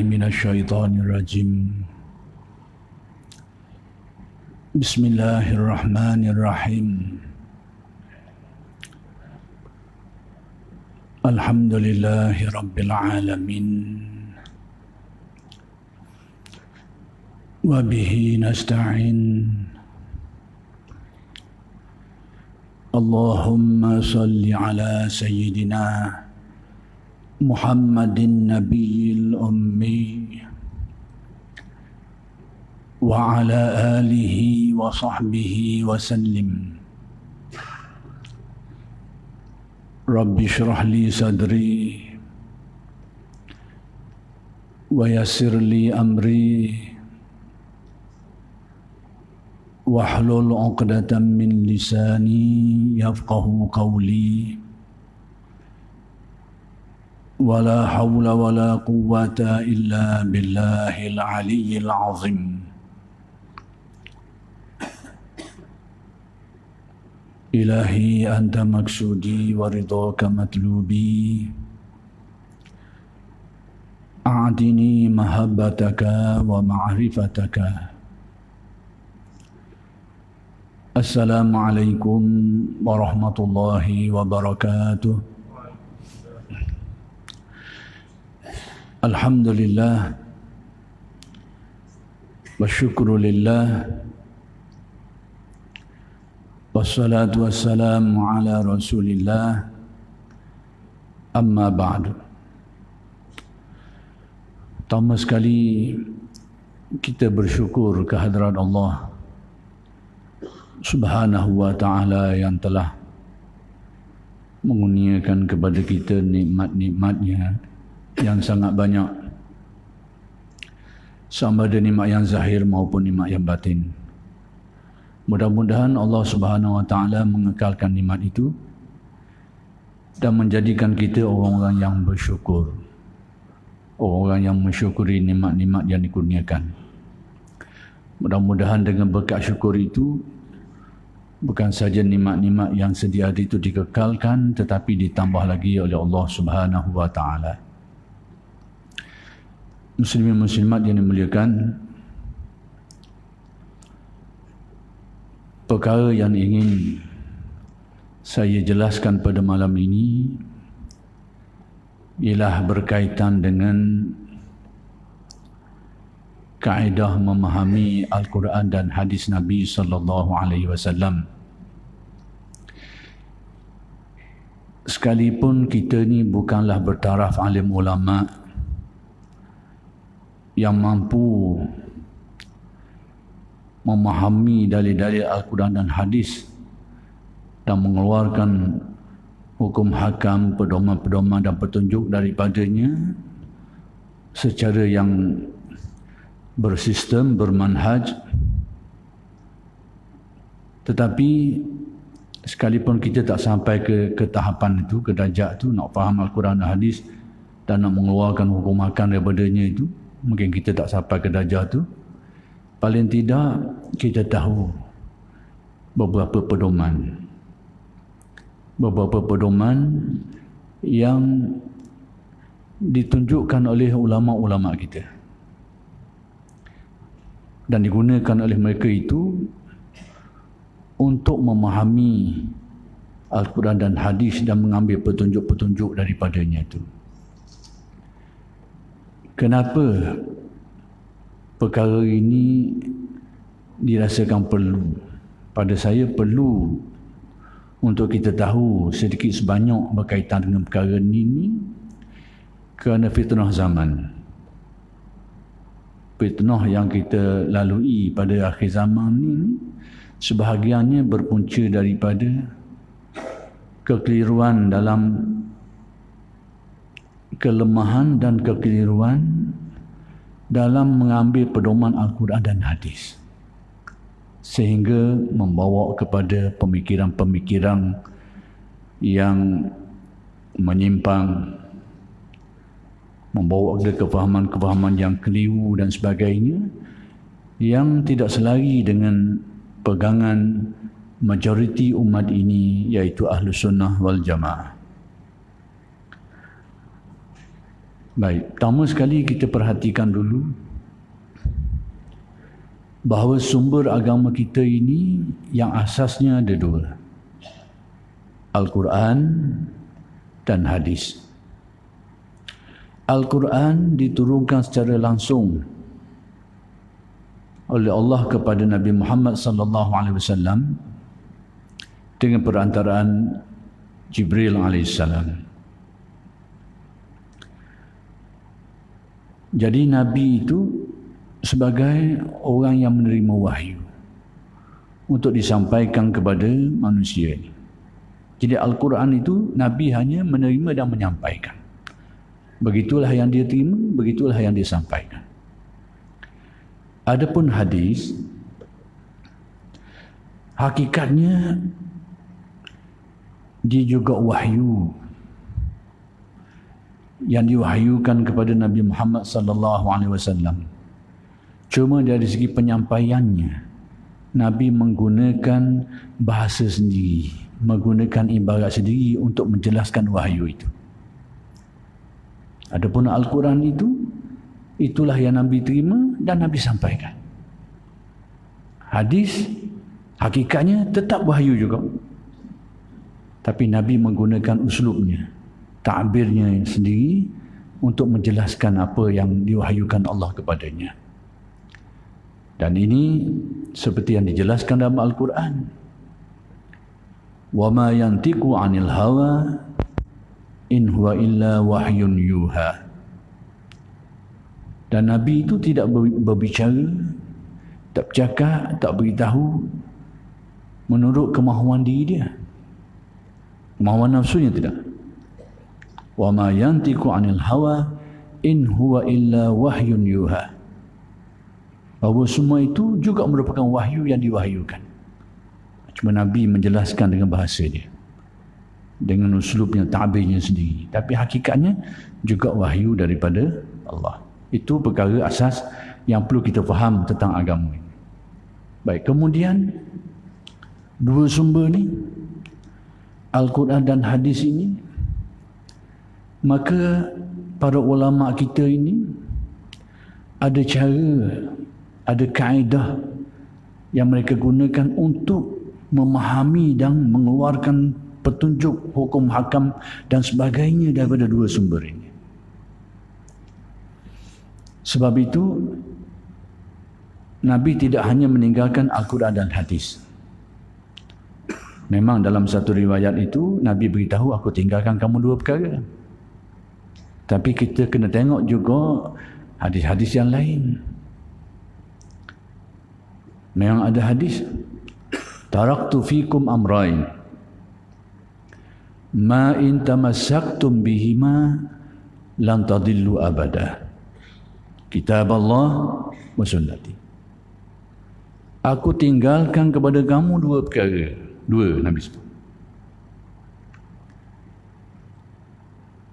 من الشيطان الرجيم بسم الله الرحمن الرحيم الحمد لله رب العالمين وبه نستعين اللهم صل على سيدنا محمد النبي الأمي وعلى آله وصحبه وسلم رب اشرح لي صدري ويسر لي أمري واحلل عقدة من لساني يفقه قولي ولا حول ولا قوة إلا بالله العلي العظيم إلهي أنت مقصودي ورضاك مطلوبي أعطني محبتك ومعرفتك السلام عليكم ورحمة الله وبركاته Alhamdulillah wa syukru lillah wassalatu wassalamu ala rasulillah amma ba'du. Pertama sekali kita bersyukur kehadrat Allah Subhanahu wa ta'ala yang telah mengurniakan kepada kita nikmat-nikmatnya yang sangat banyak, sama ada nikmat yang zahir maupun nikmat yang batin. Mudah-mudahan Allah Subhanahu wa taala mengekalkan nikmat itu dan menjadikan kita orang-orang yang bersyukur, orang-orang yang mensyukuri nikmat-nikmat yang dikurniakan. Mudah-mudahan dengan berkat syukur itu bukan saja nikmat-nikmat yang sedia ada itu dikekalkan, tetapi ditambah lagi oleh Allah Subhanahu wa taala. Muslimin muslimat yang dimuliakan, perkara yang ingin saya jelaskan pada malam ini ialah berkaitan dengan kaedah memahami Al-Quran dan hadis Nabi sallallahu alaihi wasallam. Sekalipun kita ni bukanlah bertaraf alim ulama yang mampu memahami dalil-dalil Al-Quran dan hadis dan mengeluarkan hukum hakam, pedoman-pedoman dan petunjuk daripadanya secara yang bersistem, bermanhaj. Tetapi sekalipun kita tak sampai ke tahapan itu, ke darjah itu, nak faham Al-Quran dan hadis dan nak mengeluarkan hukum hakam daripadanya itu, mungkin kita tak sampai ke darjah tu, paling tidak kita tahu beberapa pedoman yang ditunjukkan oleh ulama-ulama kita dan digunakan oleh mereka itu untuk memahami Al-Quran dan hadis dan mengambil petunjuk-petunjuk daripadanya itu. Kenapa perkara ini dirasakan perlu? Pada saya perlu untuk kita tahu sedikit sebanyak berkaitan dengan perkara ini kerana fitnah zaman. Fitnah yang kita lalui pada akhir zaman ini sebahagiannya berpunca daripada kekeliruan dalam kelemahan dan kekeliruan dalam mengambil pedoman Al-Quran dan hadis, sehingga membawa kepada pemikiran-pemikiran yang menyimpang, membawa kepada kefahaman-kefahaman yang keliru dan sebagainya, yang tidak selari dengan pegangan majoriti umat ini, iaitu Ahlus Sunnah wal Jamaah. Baik, pertama sekali kita perhatikan dulu bahawa sumber agama kita ini yang asasnya ada dua. Al-Quran dan hadis. Al-Quran diturunkan secara langsung oleh Allah kepada Nabi Muhammad sallallahu alaihi wasallam dengan perantaraan Jibril alaihissalam. Jadi Nabi itu sebagai orang yang menerima wahyu untuk disampaikan kepada manusia ini. Jadi Al-Quran itu Nabi hanya menerima dan menyampaikan. Begitulah yang dia terima, begitulah yang dia sampaikan. Adapun hadis, hakikatnya dia juga wahyu yang diwahyukan kepada Nabi Muhammad sallallahu alaihi wasallam. Cuma dari segi penyampaiannya, Nabi menggunakan bahasa sendiri, menggunakan ibarat sendiri untuk menjelaskan wahyu itu. Adapun Al-Quran itu, itulah yang Nabi terima dan Nabi sampaikan. Hadis, hakikatnya tetap wahyu juga. Tapi Nabi menggunakan uslubnya, ta'birnya sendiri untuk menjelaskan apa yang diwahyukan Allah kepadanya. Dan ini seperti yang dijelaskan dalam Al-Quran. Wa ma yantiqu 'anil hawa in huwa illa wahyun yuha. Dan Nabi itu tidak berbicara, tak bercakap, tak beritahu menurut kemahuan diri dia, kemahuan nafsunya, tidak. Wa ma yantiqu 'anil hawa in huwa illa wahyun yuha. Bahawa semua itu juga merupakan wahyu yang diwahyukan. Cuma Nabi menjelaskan dengan bahasa dia, dengan uslubnya, ta'birnya sendiri. Tapi hakikatnya juga wahyu daripada Allah. Itu perkara asas yang perlu kita faham tentang agama ini. Baik, kemudian dua sumber ni, Al-Quran dan hadis ini, maka para ulama kita ini ada cara, ada kaedah yang mereka gunakan untuk memahami dan mengeluarkan petunjuk, hukum hakam dan sebagainya daripada dua sumber ini. Sebab itu Nabi tidak hanya meninggalkan Al-Quran dan hadis. Memang dalam satu riwayat itu Nabi beritahu, aku tinggalkan kamu dua perkara. Tapi kita kena tengok juga hadis-hadis yang lain. Memang ada hadis, taraktu fikum amrain ma in tamassaktum bihima lan tadillu abada, kitab Allah wa sunnati. Aku tinggalkan kepada kamu dua perkara. Dua Nabi sebut.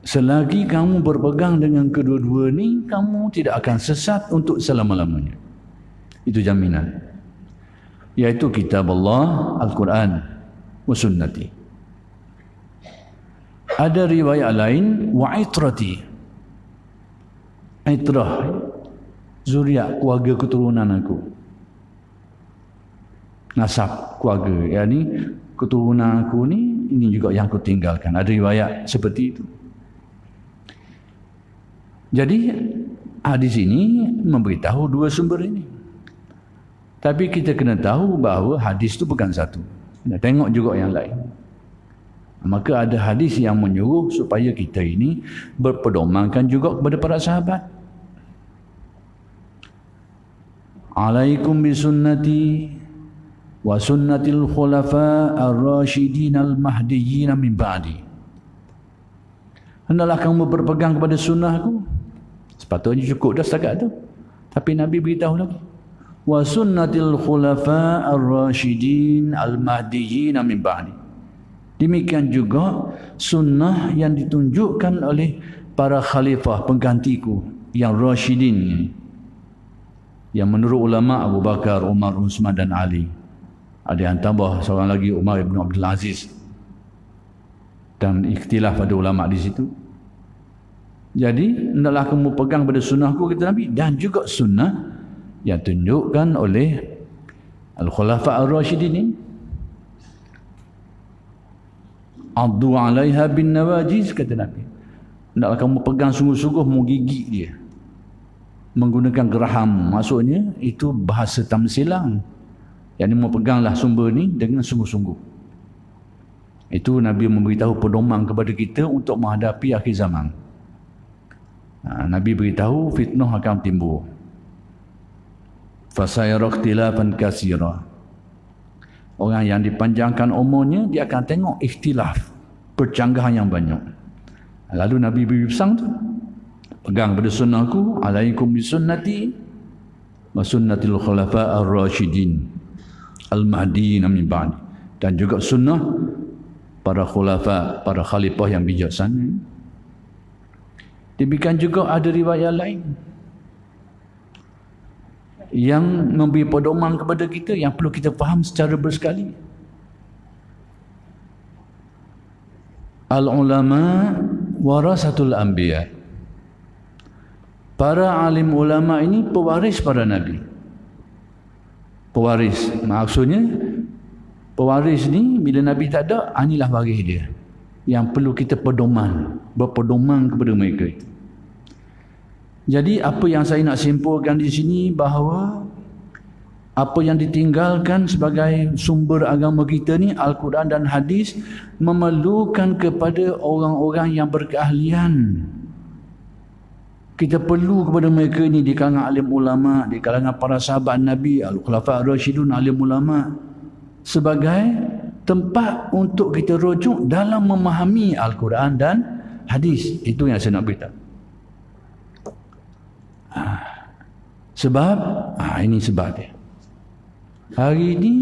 Selagi kamu berpegang dengan kedua-dua ni, kamu tidak akan sesat untuk selama-lamanya. Itu jaminan. Iaitu kitab Allah, Al-Quran wa sunnati. Ada riwayat lain, wa itrati. Itrah, zuriat, keluarga keturunan aku. Nasab keluarga, yakni keturunan aku ni, ini juga yang aku tinggalkan. Ada riwayat seperti itu. Jadi hadis ini memberitahu dua sumber ini. Tapi kita kena tahu bahawa hadis itu bukan satu. Kena tengok juga yang lain. Maka ada hadis yang menyuruh supaya kita ini berpedomankan juga kepada para sahabat. Alaikum bisunnati wa sunnatil khulafa ar-rasyidin al-mahdiyyin min ba'di. Hendaklah kamu berpegang kepada sunnahku. Sepatutnya cukup dah setakat tu. Tapi Nabi beritahu lagi, wa sunnatil khulafa ar-rasyidin al-mahdiyyin min ba'di. Demikian juga sunnah yang ditunjukkan oleh para khalifah penggantiku yang rasyidin, yang menurut ulama Abu Bakar, Umar, Uthman dan Ali. Ada yang tambah seorang lagi, Umar ibn Abdul Aziz. Dan ikhtilaf pada ulama di situ. Jadi hendaklah kamu pegang pada sunnahku, kata Nabi, dan juga sunnah yang tunjukkan oleh Al-Khulafa Ar-Rashidin ini. Addu 'alaiha bin nawajiz, kata Nabi. Hendaklah kamu pegang sungguh-sungguh, mau gigit dia menggunakan geraham. Maksudnya itu bahasa tamsilang. Yang ini mau peganglah sumber ni dengan sungguh-sungguh. Itu Nabi memberitahu pedoman kepada kita untuk menghadapi akhir zaman. Nabi beritahu fitnah akan timbul. Fasayara ikhtilafan katsira. Orang yang dipanjangkan umurnya, dia akan tengok ikhtilaf, percanggahan yang banyak. Lalu Nabi beri pesan tu, pegang pada sunnahku, alaikum bisunnati wa sunnatil khulafa ar-rasyidin al-mahdiyyin min ba'di, dan juga sunnah para khulafa, para khalifah yang bijaksana. Demikian juga ada riwayat lain yang memberi pedoman kepada kita yang perlu kita faham secara bersekali. Al-ulama warasatul anbiya. Para alim ulama ini pewaris para nabi. Pewaris, maksudnya pewaris ni bila nabi tak ada, inilah waris dia yang perlu kita berpedoman kepada mereka itu. Jadi apa yang saya nak simpulkan di sini, bahawa apa yang ditinggalkan sebagai sumber agama kita ni, Al-Quran dan hadis, memerlukan kepada orang-orang yang berkeahlian. Kita perlu kepada mereka ni di kalangan alim ulama, di kalangan para sahabat Nabi, Al-Khulafa Ar-Rasyidun, alim ulama, sebagai tempat untuk kita rujuk dalam memahami Al-Quran dan hadis. Itu yang saya nak beritahu. Sebab ini sebab dia. Hari ini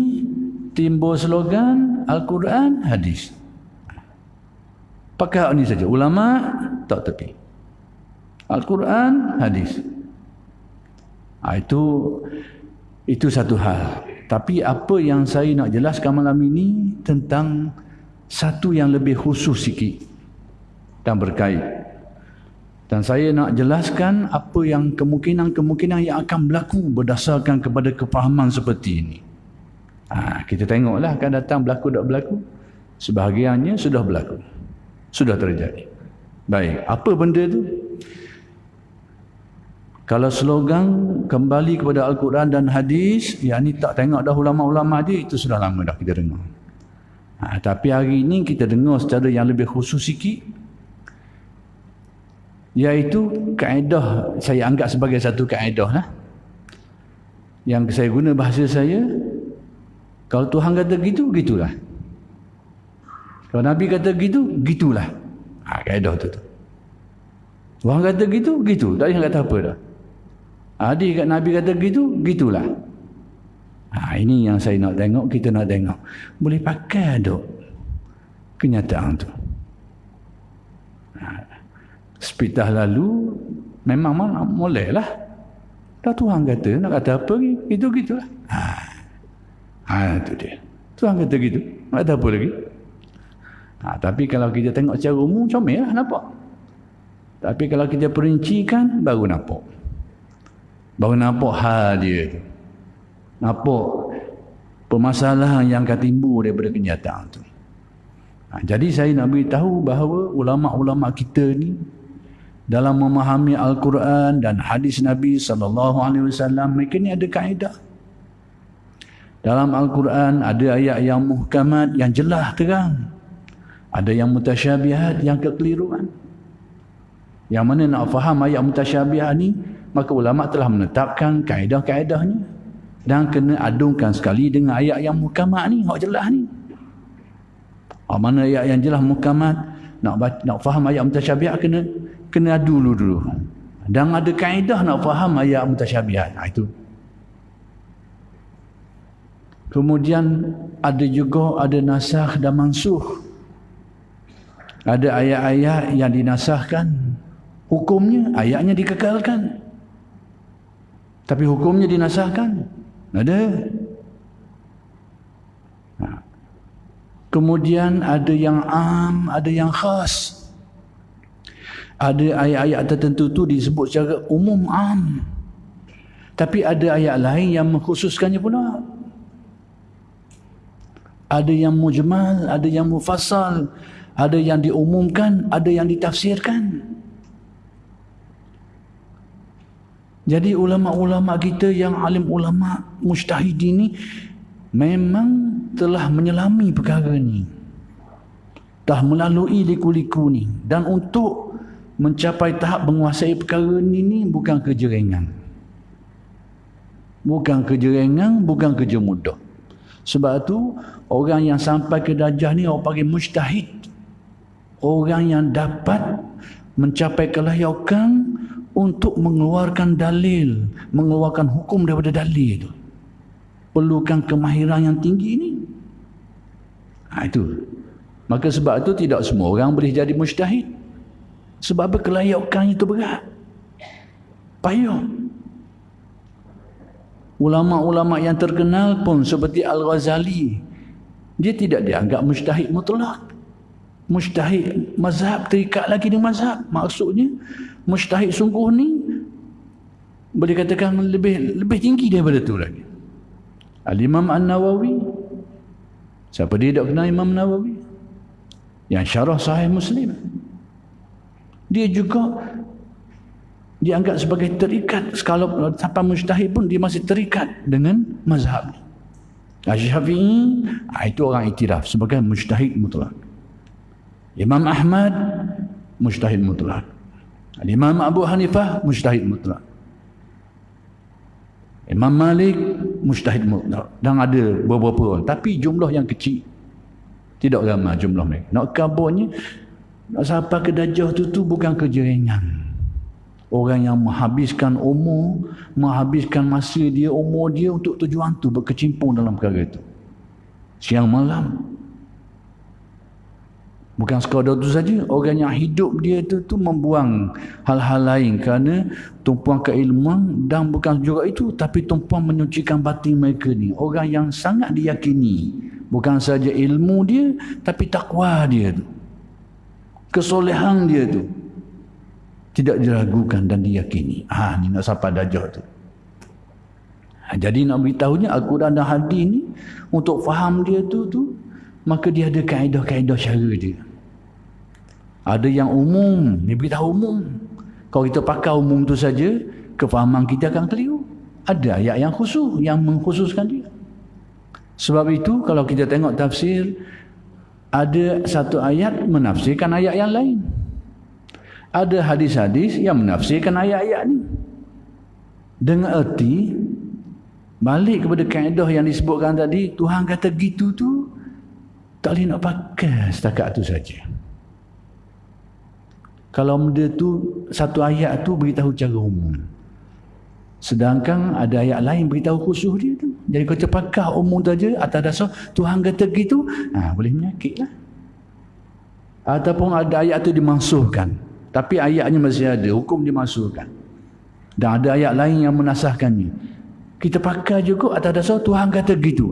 timbul slogan Al-Quran, hadis. Pakai ini saja. Ulama tak tepi. Al-Quran, hadis. Itu satu hal. Tapi apa yang saya nak jelaskan malam ini tentang satu yang lebih khusus sikit dan berkait. Dan saya nak jelaskan apa yang kemungkinan yang akan berlaku berdasarkan kepada kefahaman seperti ini. Kita tengoklah akan datang berlaku tak berlaku. Sebahagiannya sudah berlaku. Sudah terjadi. Baik, apa benda tu? Kalau slogan kembali kepada Al-Quran dan hadis, yang ni tak tengok dah ulama-ulama dia, itu sudah lama dah kita dengar. Tapi hari ini kita dengar secara yang lebih khusus sikit, iaitu kaedah, saya anggap sebagai satu kaedah lah, yang saya guna bahasa saya, kalau Tuhan kata gitu, gitulah. Kalau Nabi kata gitu, gitulah. Kaedah tu. Tuhan kata gitu, gitu. Tak payah kata apa dah. Adik kat Nabi kata gitu, gitulah. Ini yang saya nak tengok, kita nak tengok. Boleh pakai dok kenyataan tu. Sepitah lalu memang boleh lah. Dah Tuhan kata, nak kata apa lagi? Gitu-gitulah. Itu dia. Tuhan kata gitu, nak kata apa lagi? Tapi kalau kita tengok secara umum, comel lah nampak. Tapi kalau kita perincikan, baru nampak. Baru nampak hal dia tu. Nampak permasalahan yang akan timbul daripada kenyataan tu. Jadi saya nak beritahu bahawa ulama-ulama kita ni dalam memahami Al-Quran dan hadis Nabi SAW, mereka ni ada kaedah. Dalam Al-Quran ada ayat yang muhkamat, yang jelas terang. Ada yang mutasyabihat, yang kekeliruan. Yang mana nak faham ayat mutasyabihat ni, maka ulama telah menetapkan kaedah-kaedahnya dan kena adungkan sekali dengan ayat yang muhkamat ni, hak jelas ni. Mana ayat yang jelas muhkamat, nak faham ayat mutasyabihat, kena adu dulu. Dan ada kaedah nak faham ayat mutasyabihat. Itu. Kemudian ada nasakh dan mansukh. Ada ayat-ayat yang dinasahkan, hukumnya, ayatnya dikekalkan. Tapi hukumnya dinasahkan. Ada. Kemudian ada yang am, ada yang khas. Ada ayat-ayat tertentu tu disebut secara umum, am. Tapi ada ayat lain yang mengkhususkannya pula. Ada yang mujmal, ada yang mufassal, ada yang diumumkan, ada yang ditafsirkan. Jadi ulama-ulama kita yang alim ulama mujtahid ini memang telah menyelami perkara ni. Telah melalui liku-liku ni. Dan untuk mencapai tahap menguasai perkara ni bukan kerja ringan. Bukan kerja ringan, bukan kerja mudah. Sebab tu orang yang sampai ke darjah ni orang panggil mujtahid. Orang yang dapat mencapai kelayakan untuk mengeluarkan dalil, mengeluarkan hukum daripada dalil itu. Perlukan kemahiran yang tinggi ni. Itu. Maka sebab itu tidak semua orang boleh jadi mujtahid. Sebab kelayakan itu berat. Payah. Ulama-ulama yang terkenal pun seperti Al-Ghazali, dia tidak dianggap mujtahid mutlak. Mujtahid mazhab, terikat lagi dengan mazhab. Maksudnya mujtahid sungguh ni boleh katakan lebih tinggi daripada tu lagi. Al-Imam An-Nawawi, siapa dia tak kenal Imam Nawawi? Yang syarah Sahih Muslim. Dia juga dianggap sebagai terikat. Kalau sampai mujtahid pun dia masih terikat dengan mazhab. Syafi'i itu orang iktiraf sebagai mujtahid mutlak. Imam Ahmad mujtahid mutlak. Imam Abu Hanifah mujtahid mutlak. Imam Malik mujtahid mutlak. Dan ada beberapa orang, tapi jumlah yang kecil. Tidak ramai jumlah mereka. Nak kabarnya nak sampai ke darjah tu bukan kerja ringan. Orang yang menghabiskan umur, menghabiskan masa dia, umur dia untuk tujuan tu, berkecimpung dalam perkara itu. Siang malam. Bukan sekadar itu saja, orang yang hidup dia tu membuang hal-hal lain kerana tumpuan keilmuan, dan bukan juga itu, tapi tumpuan menyucikan batin mereka ni. Orang yang sangat diyakini, bukan saja ilmu dia, tapi takwa dia tu, kesolehan dia tu tidak diragukan dan diyakini. Ni nak sampai darjah tu. Jadi nak beritahunya Al-Quran dan hadis ni, untuk faham dia tu maka dia ada kaedah-kaedah cara dia. Ada yang umum, dia beritahu umum. Kalau kita pakai umum tu saja, kefahaman kita akan keliru. Ada ayat yang khusus, yang mengkhususkan dia. Sebab itu kalau kita tengok tafsir, ada satu ayat menafsirkan ayat yang lain. Ada hadis-hadis yang menafsirkan ayat-ayat ni dengan erti balik kepada kaedah yang disebutkan tadi. Tuhan kata gitu tu tak boleh nak pakai setakat tu saja. Kalau benda tu, satu ayat tu beritahu cara umum, sedangkan ada ayat lain beritahu khusus dia tu. Jadi kalau terpakai umum saja atas dasar Tuhan kata gitu, boleh menyakit lah. Ataupun ada ayat tu dimansuhkan, tapi ayatnya masih ada, hukum dimasukkan. Dan ada ayat lain yang menasahkannya. Kita pakai juga atas dasar Tuhan kata gitu.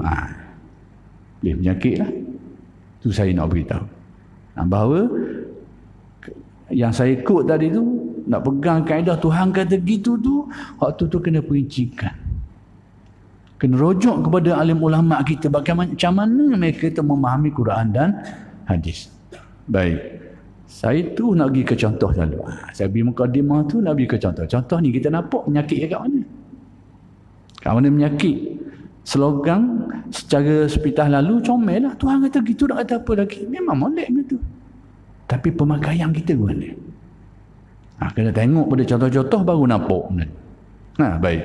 Boleh menyakit lah. Itu saya nak beritahu. Bahawa yang saya ikut tadi tu, nak pegang kaedah Tuhan kata gitu tu, waktu tu kena perincikan. Kena rujuk kepada alim ulama kita. Bagaimana, macam mana mereka tu memahami Quran dan hadis. Baik. Saya tu nak pergi ke contoh dulu. Saya pergi mukadimah tu nak pergi ke contoh. Contoh ni kita nampak menyakit kat mana? Kat mana menyakit? Slogan secara sepitah lalu comel lah. Tuhan kata gitu, nak kata apa lagi? Memang molek gitu. Tapi pemakaian kita ke mana? Kena tengok pada contoh-contoh baru nampak. Baik.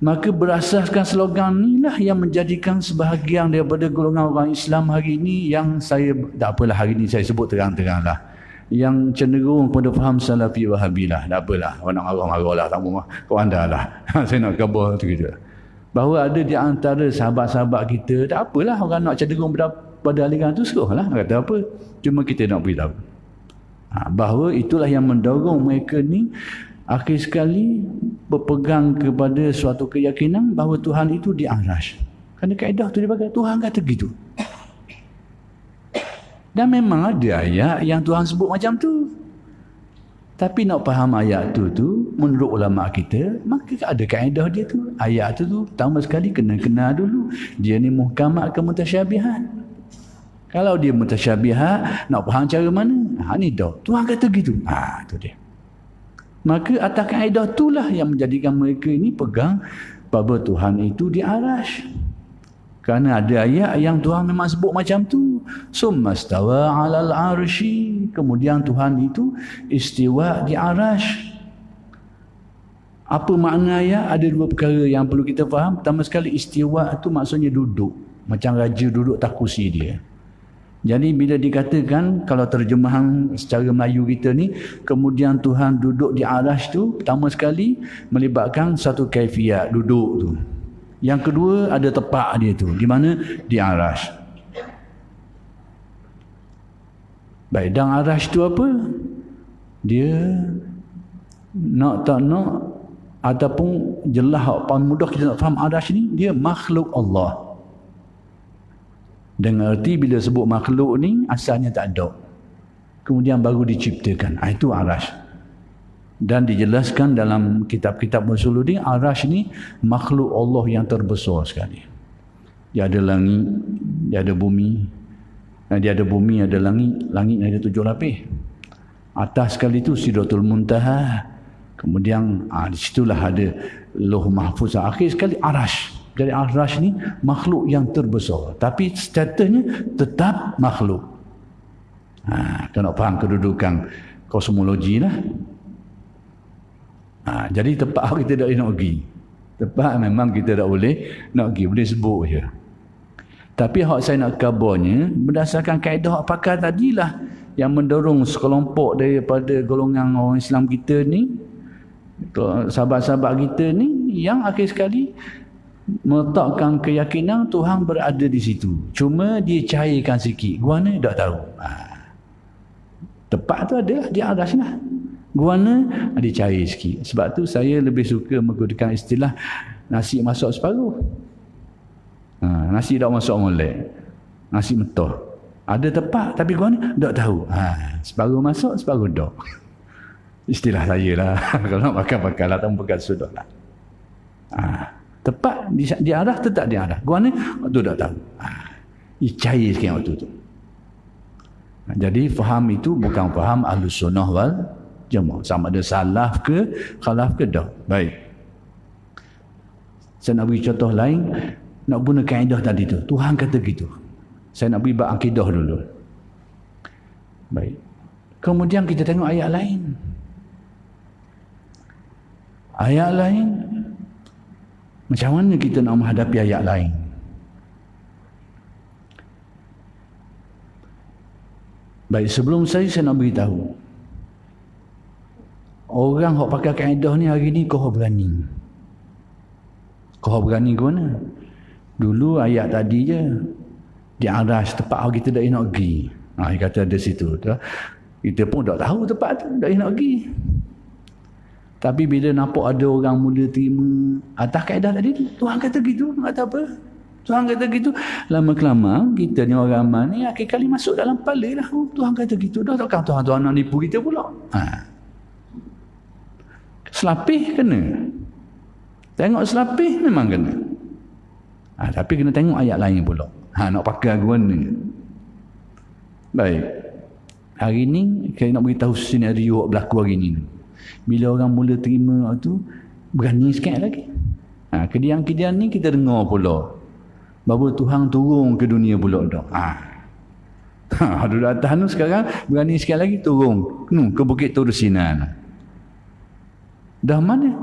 Maka berasaskan slogan inilah yang menjadikan sebahagian daripada golongan orang Islam hari ini, yang saya, tak apalah hari ini saya sebut terang-terang lah, yang cenderung pada faham Salafi Wahabi lah. Tak apalah, orang nak marah-marah lah, tak apa, kau anda lah. Saya nak khabar tu gitu. Bahawa ada di antara sahabat-sahabat kita, tak apalah orang nak cenderung pada aliran tu, seruhlah, kata apa. Cuma kita nak beritahu bahawa itulah yang mendorong mereka ni akhir sekali berpegang kepada suatu keyakinan bahawa Tuhan itu di arsy. Kerana kaedah tu dipakai, Tuhan kata gitu. Dan memang ada ayat yang Tuhan sebut macam tu. Tapi nak faham ayat tu menurut ulama kita, maka ada kaedah dia tu. Ayat tu pertama sekali kena kenal dulu. Dia ni muhkamat ke mutasyabihat. Kalau dia mutasyabihat, nak faham cara mana? Ni dah. Tuhan kata gitu. Tu dia. Maka atas kaedah itulah yang menjadikan mereka ini pegang bahawa Tuhan itu di arash. Kerana ada ayat yang Tuhan memang sebut macam tu. Summastawa 'alal 'arsy. Kemudian Tuhan itu istiwa di arash. Apa makna ayat? Ada dua perkara yang perlu kita faham. Pertama sekali, istiwa itu maksudnya duduk. Macam raja duduk atas kursi dia. Jadi bila dikatakan, kalau terjemahan secara Melayu kita ni, kemudian Tuhan duduk di arash tu, pertama sekali melibatkan satu kaifiat duduk tu. Yang kedua ada tepak dia tu. Di mana? Di arash. Baik, dan arash tu apa? Dia nak tak nak ataupun jelas paling mudah kita nak faham arash ni, dia makhluk Allah. Dengan erti bila sebut makhluk ni asalnya tak ada. Kemudian baru diciptakan. Itu arash. Dan dijelaskan dalam kitab-kitab Usuluddin, arash ni makhluk Allah yang terbesar sekali. Dia ada langit, dia ada bumi. Dia ada bumi, ada langit. Langit ada 7 lapis. Atas sekali tu Sidratul Muntaha. Kemudian di situlah ada Lauh Mahfuz. Akhir sekali arash. Jadi arash ni makhluk yang terbesar. Tapi statusnya tetap makhluk. Kita nak faham kedudukan kosmologi lah. Jadi tempat kita tak boleh nak pergi. Tempat memang kita tak boleh nak pergi. Boleh sebut je. Tapi hak saya nak kabarnya, berdasarkan kaedah hak pakar tadilah yang mendorong sekelompok daripada golongan orang Islam kita ni, sahabat-sahabat kita ni, yang akhir sekali meletakkan keyakinan Tuhan berada di situ. Cuma dia cairkan sikit. Guana tak tahu. Tepat tu adalah di atas lah. Guana dia cair sikit. Sebab tu saya lebih suka menggunakan istilah nasi masuk separuh. Nasi tak masuk molek. Nasi mentah. Ada tepat tapi guana tak tahu. Separuh masuk, separuh tak. Istilah saya lah. Kalau nak makan-makan lah, tak pegang sudah lah. Tepat di arah, tetap di arah. Guana tu tak tahu. Dia cair sikit waktu tu. Jadi faham itu bukan faham Ahlus Sunnah wal Jamaah. Sama ada salaf ke khalaf ke dah. Baik. Saya nak beri contoh lain. Nak guna kaedah tadi tu. Tuhan kata gitu. Saya nak beri bab akidah dulu. Baik. Kemudian kita tengok ayat lain. Ayat lain. Macam mana kita nak menghadapi ayat lain? Baik, sebelum saya nak beritahu. Orang yang pakai kaedah ni hari ni kau berani. Kau berani ke mana? Dulu ayat tadi je. Di aras tempat kita tak nak pergi. Dia kata ada situ. Kita pun tak tahu tempat tu. Tak nak pergi. Tapi bila nampak ada orang mula terima atas kaedah tadi, Tuhan kata gitu. Kata apa? Tuhan kata gitu. Lama-kelamaan kita ni orang ramai ni akhir kali masuk dalam kepala lah. Tuhan kata gitu. Dah takkan Tuhan nak nipu kita pula. Selapih kena. Tengok selapih memang kena. Tapi kena tengok ayat lain pula. Nak pakai guna. Baik. Hari ni saya nak beritahu senario berlaku hari ni. Bila orang mula terima tu, berani sikit lagi. Kedian-kedian ni kita dengar pula. Bahawa Tuhan turun ke dunia pula dah. Duduk atas tu sekarang, berani sikit lagi turun ke Bukit Tur Sinan. Dah mana?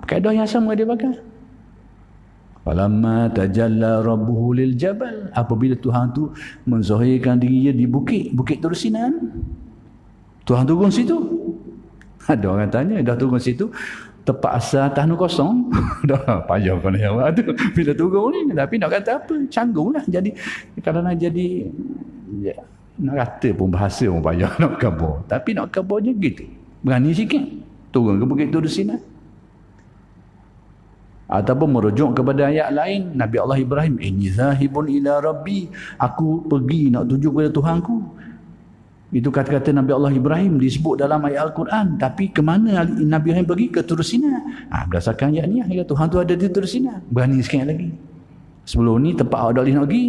Kaedah yang sama dia pakai. Falamma tajalla rabbuhu lil jabal. Apabila Tuhan tu menzahirkan dirinya di Bukit Tur Sinan. Tuhan turun situ. Ada orang tanya, dah turun situ, tepat asal tanah kosong. Dah payah kau ni awak tu. Bila turun ni, tapi nak kata apa? Canggung lah. Jadi, kadang-kadang jadi, nak kata pun bahasa pun payah nak khabar. Tapi nak khabarnya gitu. Berani sikit. Turun ke Bukit Tur Sinan. Ataupun merujuk kepada ayat lain, Nabi Allah Ibrahim, inni zahibun ila rabbi, aku pergi nak tuju kepada Tuhanku. Itu kata-kata Nabi Allah Ibrahim disebut dalam ayat Al-Quran. Tapi ke mana Nabi Ibrahim pergi? Ke Tur Sina. Berdasarkan ayat ni, Tuhan tu ada di Tur Sina. Berani sikit lagi. Sebelum ni tempat awak tak boleh nak pergi.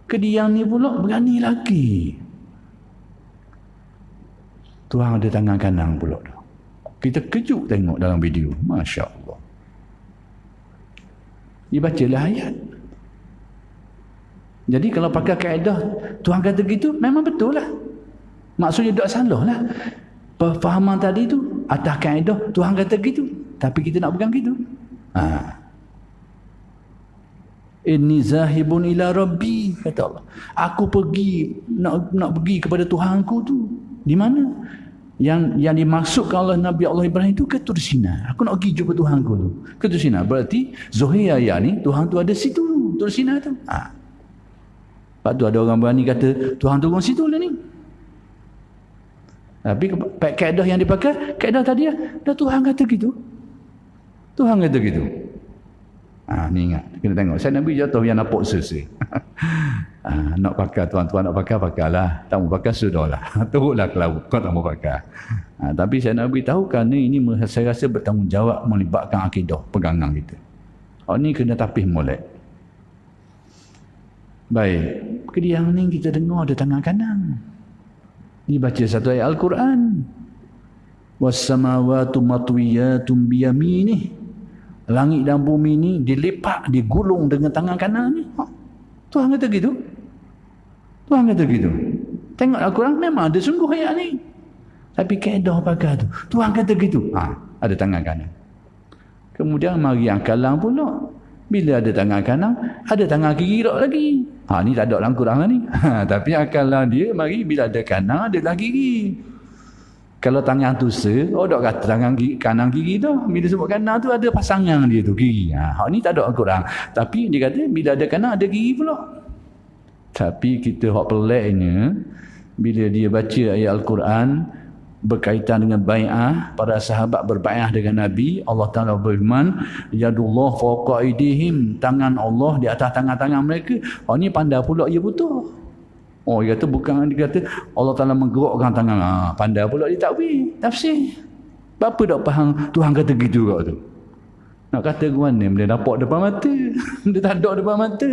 Kediang ni pula berani lagi. Tuhan ada tangan kanan pula. Kita kejut tengok dalam video. Masya Allah. Dibacalah ayat. Jadi kalau pakai kaedah Tuhan kata gitu, memang betul lah. Maksudnya tak salah lah. Perfahaman tadi tu atas kaedah Tuhan kata gitu, tapi kita nak pegang gitu. Inni zahibun ila rabbi, kata Allah. Aku pergi nak pergi kepada Tuhanku tu. Di mana? Yang dimaksudkan oleh Nabi Allah Ibrahim itu ke Tur Sina. Aku nak pergi jumpa Tuhanku tu. Ke Tur Sina. Berarti Zuhair ayat ni Tuhan tu ada situ, Tur Sina tu. Lepas tu ada orang berani kata Tuhan turun situ lah ni. Tapi kaedah yang dipakai, kaedah tadi dah Tuhan kata gitu. Tuhan kata gitu. Ni ingat, kena tengok. Saya Nabi jatuh yang nampak selesai. Nak pakai tuan-tuan, nak pakailah. Tak mau pakai sudahlah. Turutlah ke laut, kau tak mau pakai. Tapi saya Nabi tahu kerana ini saya rasa bertanggungjawab melibatkan akidah pegangan kita. Ni kena tapis molek. Baik, kediang ni kita dengar ada tangan kanan. Dibaca satu ayat Al-Quran. Was-samawatu matwiyatun biyaminih. Langit dan bumi ni dilipat, digulung dengan tangan kanan ni. Tuhan kata gitu. Tuhan kata gitu. Tengok Al-Quran memang ada sungguh ayat ni. Tapi kaedah pakai tu. Tuhan kata gitu. Ada tangan kanan. Kemudian mari akalang pula. Bila ada tangan kanan, ada tangan kiri tak lagi. Ni tak ada dalam Quran lah ni. Tapi akalang dia, mari bila ada kanan, ada lagi kiri. Kalau tangan tu tak kata tangan kanan kiri tu. Bila sebut kanan tu ada pasangan dia tu, kiri. Ni tak ada dalam Quran. Tapi dia kata bila ada kanan, ada kiri pula. Tapi kita hak peliknya, bila dia baca ayat Al-Quran, berkaitan dengan bai'ah, para sahabat berbai'ah dengan Nabi, Allah Ta'ala berfirman, yadullah fawqa aydihim, tangan Allah di atas tangan-tangan mereka. Ni pandai pula dia betul. Dia kata bukan, dia kata Allah Ta'ala menggerakkan tangan. Pandai pula dia tafsir. Apa tak faham Tuhan kata gitu kat tu? Nak kata ke mana? Dia dapat depan mata. Dia tak ada depan mata.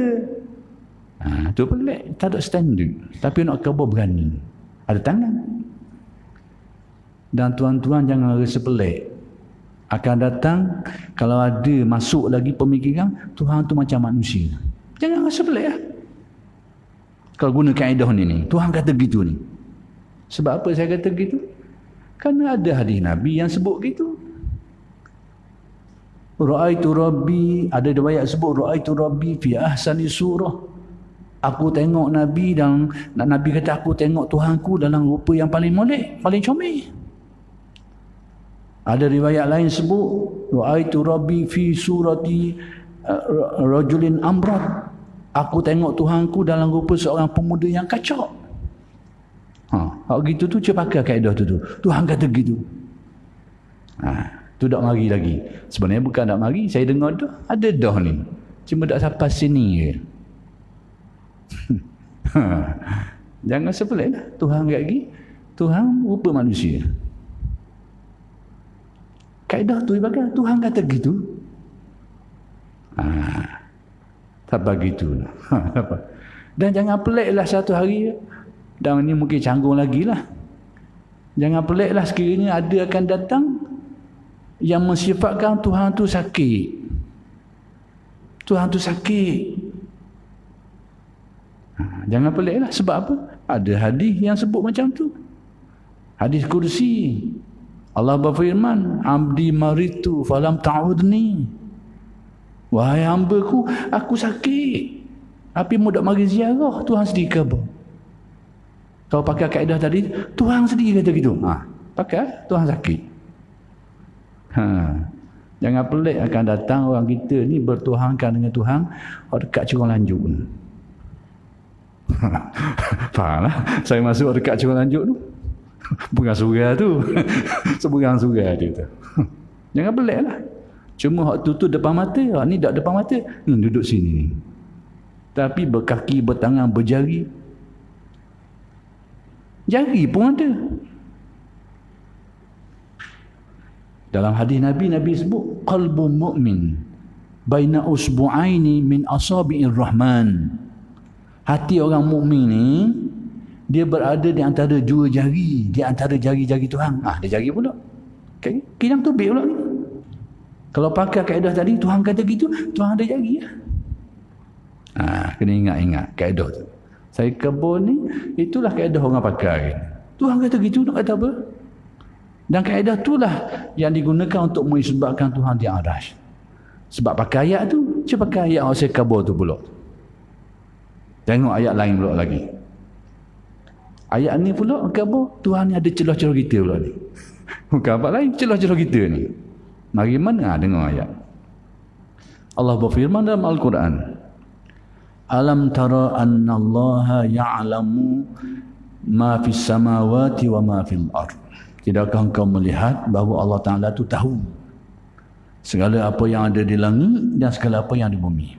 Tu pelik, tak ada standard. Tapi nak khabar berani. Ada tangan. Dan tuan-tuan jangan rasa pelik. Akan datang, kalau ada masuk lagi pemikiran, Tuhan tu macam manusia. Jangan rasa pelik lah. Kalau guna kaedah ni, Tuhan kata gitu ni. Sebab apa saya kata gitu? Kerana ada hadis Nabi yang sebut gitu. Ra'aitu Rabbi, ada riwayat sebut Ra'aitu Rabbi fi ahsani surah. Aku tengok Nabi dan Nabi kata aku tengok Tuhanku dalam rupa yang paling molek, paling comel. Ada riwayat lain sebut Ra'aitu Rabbi fi surati rajulin amrad. Aku tengok Tuhanku dalam rupa seorang pemuda yang kacak. Gitu tu dia pakai kaedah tu. Tuhan kata gitu. Tu tak mari lagi. Sebenarnya bukan tak mari, saya dengar dah. Ada dah ni. Cuma tak sampai sini je. Jangan sepelik lah. Tuhan kata lagi. Tuhan rupa manusia. Kaedah tu ibarat Tuhan kata gitu. Tak begitu. Dan jangan peliklah satu hari, dan ini mungkin canggung lagi lah. Jangan peliklah sekiranya ada akan datang yang mensifatkan Tuhan tu sakit. Tuhan tu sakit. Jangan peliklah. Sebab apa? Ada hadis yang sebut macam tu. Hadis kursi. Allah berfirman, abdi maritu falam ta'udni. Wahai hamba-Ku, aku sakit. Tapi mu tak mari ziarah, Tuhan sendiri khabar. Kalau pakai kaedah tadi, Tuhan sendiri kata gitu. Pakai, Tuhan sakit. Jangan pelik akan datang orang kita ni bertuhankan dengan Tuhan, orang dekat curang lanjut. Faham lah? Saya masuk dekat curang lanjut tu. Bukan surga tu. Seberang surga dia tu. Jangan pelik lah. Cuma hak tu depan mata, hak ni tak depan mata. Duduk sini ni. Tapi berkaki, bertangan, berjari. Jari pun ada. Dalam hadis Nabi sebut qalbun mu'min baina usbu'aini min asabi'ir rahman. Hati orang mukmin ni dia berada di antara dua jari, di antara jari-jari Tuhan. Dia jari pula. Okay. Kidang tubik pula ni. Kalau pakai kaedah tadi Tuhan kata gitu, Tuhan ada jari lah. Kena ingat-ingat kaedah tu. Saya kebun ni itulah kaedah orang pakai. Tuhan kata gitu, nak kata apa? Dan kaedah itulah yang digunakan untuk mengisbatkan Tuhan di Arasy. Sebab pakai ayat tu, cuba pakai ayat Hosea Kabur tu pula. Tengok ayat lain pula lagi. Ayat ni pula Kabur, Tuhan ni ada celah-celah kita pula ni. Bukan apa lain, celah-celah kita ni. Mari mana dengar ayat. Allah berfirman dalam Al-Quran. Alam tara anna Allah ya'lamu ma fis samawati wa ma fil ard. Tidakkah engkau melihat bahawa Allah Ta'ala tu tahu segala apa yang ada di langit dan segala apa yang di bumi.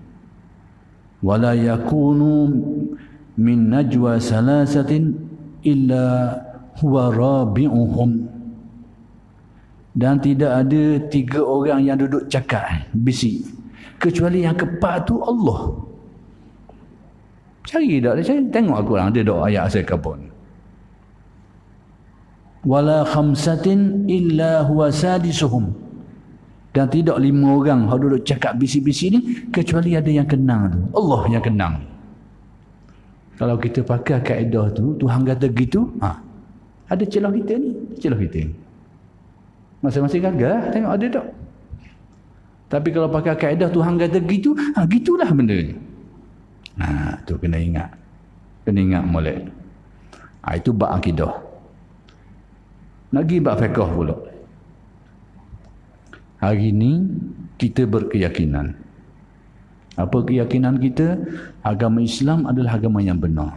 Wala yakunu min najwa salasatin illa huwa rabi'uhum. Dan tidak ada 3 orang yang duduk cakap bisik kecuali yang keempat tu Allah. Cari tak? Tengok aku orang dia doa ayat saya kapun. Wala khamsatin illa huwa sadisuhum. Dan tidak 5 orang yang duduk cakap bisik-bisik ni kecuali ada yang kenang tu. Allah yang kenang. Kalau kita pakai kaedah tu, Tuhan kata gitu, ada celah kita ni, celah kita ni. Masing-masing gagah, tengok ada tak? Tapi kalau pakai kaedah Tuhan kata gitu, gitulah benda ni. Tu kena ingat. Kena ingat molek. Itu bab akidah. Lagi bab fiqh pula. Hari ni kita berkeyakinan. Apa keyakinan kita? Agama Islam adalah agama yang benar.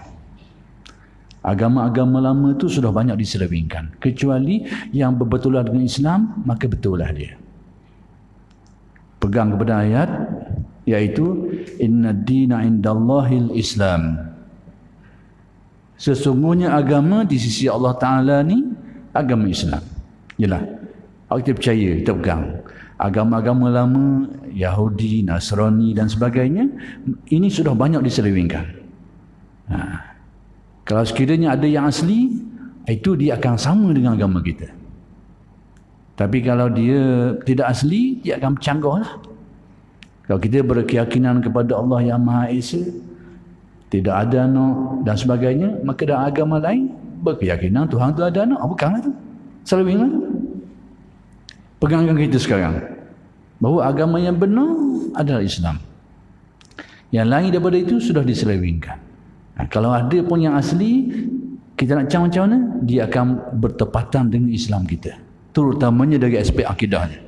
Agama-agama lama tu sudah banyak diselewengkan. Kecuali yang berbetulan dengan Islam, maka betullah dia. Pegang kepada ayat, iaitu inna dina indallahil Islam. Sesungguhnya agama di sisi Allah Ta'ala ni agama Islam. Yalah, kita percaya, kita pegang. Agama-agama lama, Yahudi, Nasrani dan sebagainya, ini sudah banyak diselewengkan. Kalau sekiranya ada yang asli, itu dia akan sama dengan agama kita. Tapi kalau dia tidak asli, dia akan bercanggah lah. Kalau kita berkeyakinan kepada Allah yang Maha Esa, tidak ada anak dan sebagainya, maka dalam agama lain berkeyakinan Tuhan tu ada anak. Bukanlah tu. Selewenglah tu. Pegangkan kita sekarang bahawa agama yang benar adalah Islam. Yang lain daripada itu sudah diselewengkan. Kalau ada pun yang asli, kita nak macam mana? Dia akan bertepatan dengan Islam kita. Terutamanya dari aspek akidahnya.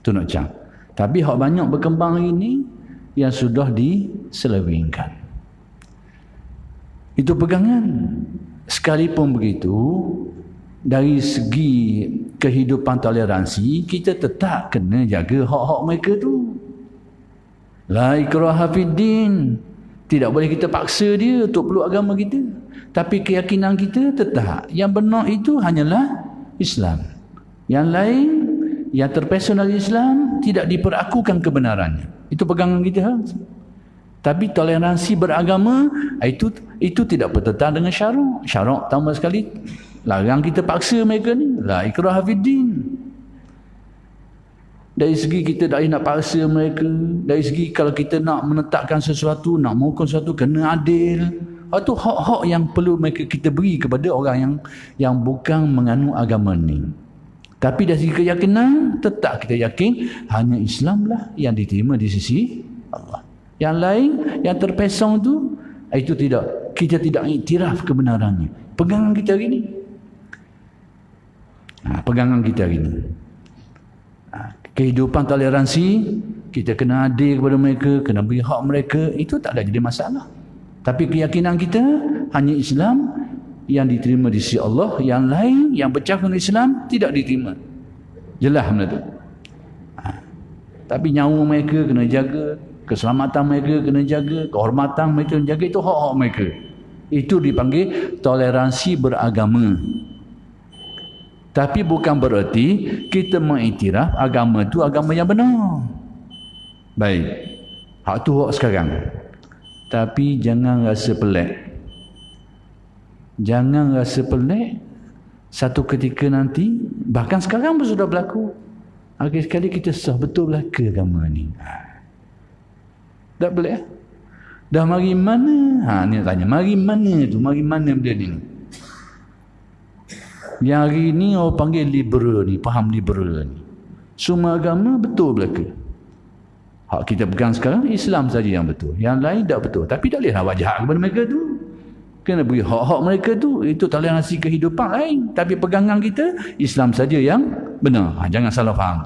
Itu nak macam. Tapi hak banyak berkembang ini yang sudah diselewengkan. Itu pegangan. Sekalipun begitu, dari segi kehidupan toleransi, kita tetap kena jaga hak-hak mereka tu. La ikraha fiddin. Tidak boleh kita paksa dia untuk peluk agama kita. Tapi keyakinan kita tetap. Yang benar itu hanyalah Islam. Yang lain, yang terpeson dari Islam, tidak diperakukan kebenarannya. Itu pegangan kita. Tapi toleransi beragama, itu tidak bertentangan dengan syarak. Syarak tambah sekali, larang kita paksa mereka ni. La ikraha fiddin. Dari segi kita tak nak paksa mereka. Dari segi kalau kita nak menetapkan sesuatu, nak mengukur sesuatu, kena adil. Itu hak-hak yang perlu mereka kita beri kepada orang yang bukan menganut agama ni. Tapi dari segi keyakinan, tetap kita yakin hanya Islam lah yang diterima di sisi Allah. Yang lain, yang terpesong tu, itu tidak. Kita tidak iktiraf kebenarannya. Pegangan kita hari ni. Pegangan kita hari ni. Kehidupan toleransi, kita kena adil kepada mereka, kena beri hak mereka, itu tak ada jadi masalah. Tapi keyakinan kita hanya Islam yang diterima di sisi Allah, yang lain yang bercakap dengan Islam tidak diterima. Jelas benda tu. Tapi nyawa mereka kena jaga, keselamatan mereka kena jaga, kehormatan mereka kena jaga, itu hak-hak mereka. Itu dipanggil toleransi beragama. Tapi bukan bererti kita mengiktiraf agama itu agama yang benar. Baik. Hak tu hak sekarang. Tapi jangan rasa pelik. Jangan rasa pelik. Satu ketika nanti, bahkan sekarang pun sudah berlaku. Akhir sekali kita sah betul lah ke agama ni. Tak pelik. Dah mari mana? Ni tanya, mari mana tu? Mari mana benda ni? Yang hari ni orang panggil liberal ni, faham liberal ni. Semua agama betul belaka. Hak kita pegang sekarang Islam saja yang betul. Yang lain tak betul. Tapi tak boleh nak jahat kepada mereka tu. Kena beri hak-hak mereka tu. Itu toleransi kehidupan lain. Tapi pegangan kita Islam saja yang benar. Jangan salah faham.